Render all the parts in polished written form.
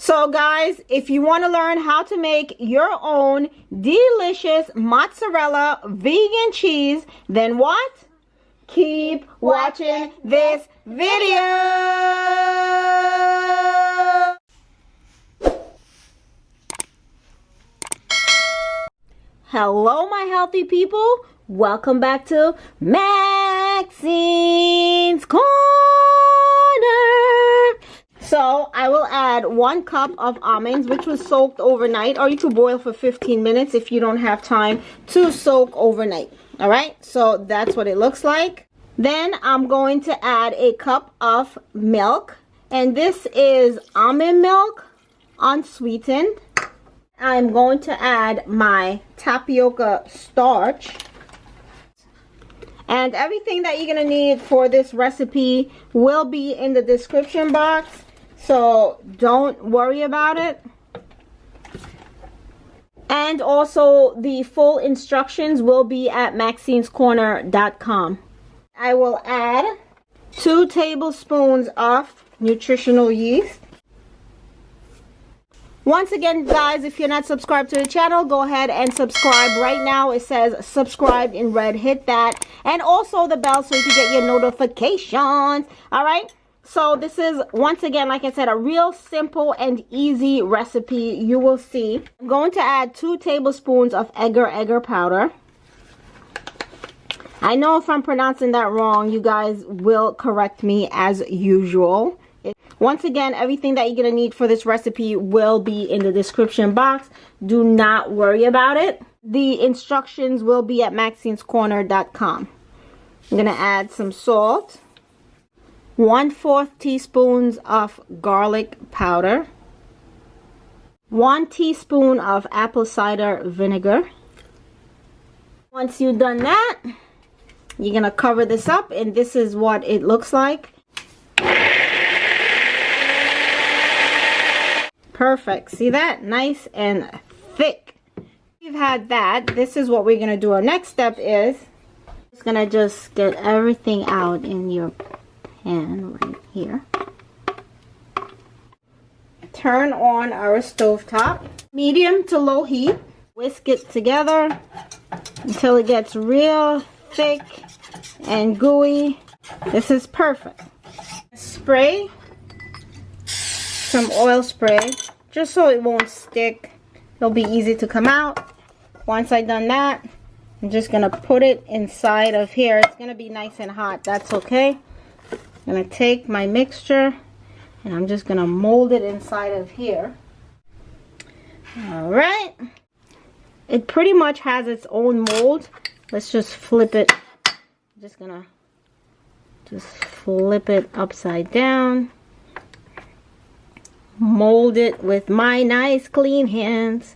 So guys, if you want to learn how to make your own delicious mozzarella vegan cheese, then what? Keep watching this video. Hello my healthy people, welcome back to Maxinescorner. So I will add 1 cup of almonds, which was soaked overnight, or you could boil for 15 minutes if you don't have time to soak overnight. All right, so that's what it looks like. Then I'm going to add a cup of milk, and this is almond milk, unsweetened. I'm going to add my tapioca starch. And everything that you're going to need for this recipe will be in the description box. So don't worry about it. And also the full instructions will be at maxinescorner.com. I will add 2 tablespoons of nutritional yeast. Once again, guys, if you're not subscribed to the channel, go ahead and subscribe. Right now, it says subscribe in red. Hit that. And also the bell so you can get your notifications. All right? So this is, once again, like I said, a real simple and easy recipe. You will see. I'm going to add 2 tablespoons of agar powder. I know if I'm pronouncing that wrong, you guys will correct me as usual. Once again, everything that you're going to need for this recipe will be in the description box. Do not worry about it. The instructions will be at maxinescorner.com. I'm going to add some salt. 1/4 teaspoons of garlic powder. 1 teaspoon of apple cider vinegar. Once you've done that, you're going to cover this up, and this is what it looks like. Perfect. See that? Nice and thick. You've had that. This is what we're going to do. Our next step is just going to just get everything out in your pan right here. Turn on our stovetop. Medium to low heat. Whisk it together until it gets real thick and gooey. This is perfect. Spray some oil spray just so it won't stick. It'll be easy to come out. Once I've done that, I'm just gonna put it inside of here. It's gonna be nice and hot. That's okay. I'm gonna take my mixture and I'm just gonna mold it inside of here. All right, it pretty much has its own mold. Let's just flip it. I'm just gonna flip it upside down. Mold it with my nice clean hands.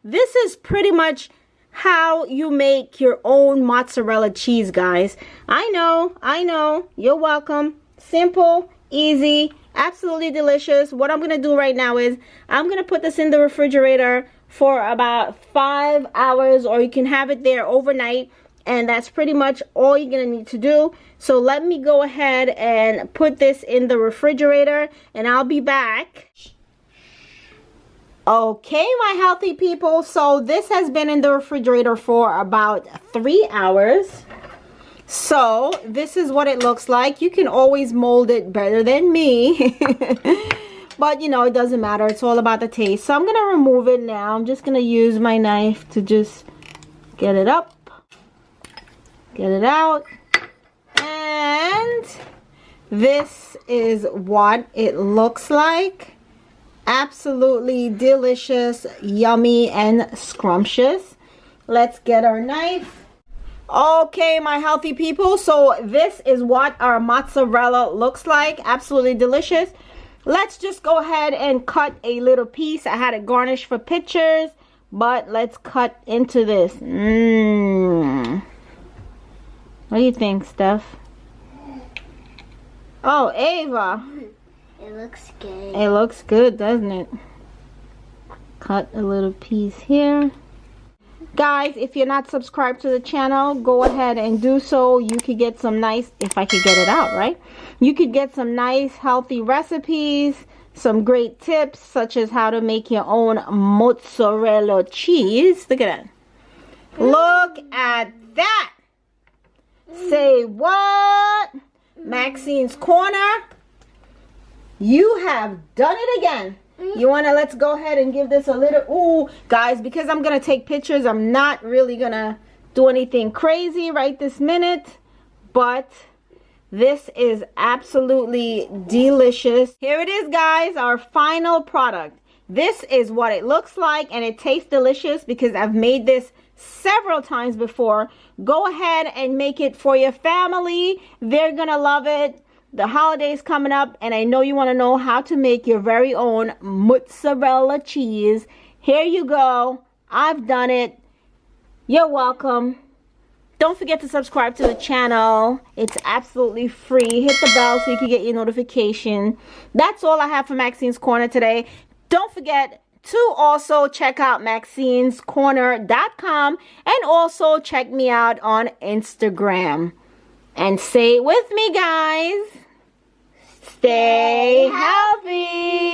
This is pretty much how you make your own mozzarella cheese, guys. I know, you're welcome. Simple, easy, absolutely delicious. What I'm gonna do right now is I'm gonna put this in the refrigerator for about 5 hours, or you can have it there overnight, and that's pretty much all you're gonna need to do. So let me go ahead and put this in the refrigerator, and I'll be back. Okay, my healthy people, so this has been in the refrigerator for about 3 hours. So this is what it looks like. You can always mold it better than me. But you know, it doesn't matter. It's all about the taste. So I'm gonna remove it now. I'm just gonna use my knife to just get it up, get it out. And this is what it looks like. Absolutely delicious, yummy, and scrumptious. Let's get our knife. Okay, my healthy people, so this is what our mozzarella looks like. Absolutely delicious. Let's just go ahead and cut a little piece. I had it garnished for pictures, but let's cut into this. What do you think, Steph? Oh, Ava. It looks good. It looks good, doesn't it? Cut a little piece here. Guys, if you're not subscribed to the channel, go ahead and do so. You could get some nice, if I could get it out, right? You could get some nice, healthy recipes some great tips such as how to make your own mozzarella cheese. Look at that. Look at that. Say what? Maxine's Corner. You have done it again. You want to, let's go ahead and give this a little, ooh, guys, because I'm going to take pictures. I'm not really going to do anything crazy right this minute, but this is absolutely delicious. Here it is, guys, our final product. This is what it looks like, and it tastes delicious because I've made this several times before. Go ahead and make it for your family. They're going to love it. The holidays coming up, and I know you want to know how to make your very own mozzarella cheese. Here you go. I've done it. You're welcome. Don't forget to subscribe to the channel. It's absolutely free. Hit the bell so you can get your notification. That's all I have for Maxine's Corner today. Don't forget to also check out maxinescorner.com and also check me out on Instagram. And say it with me, guys. Stay healthy.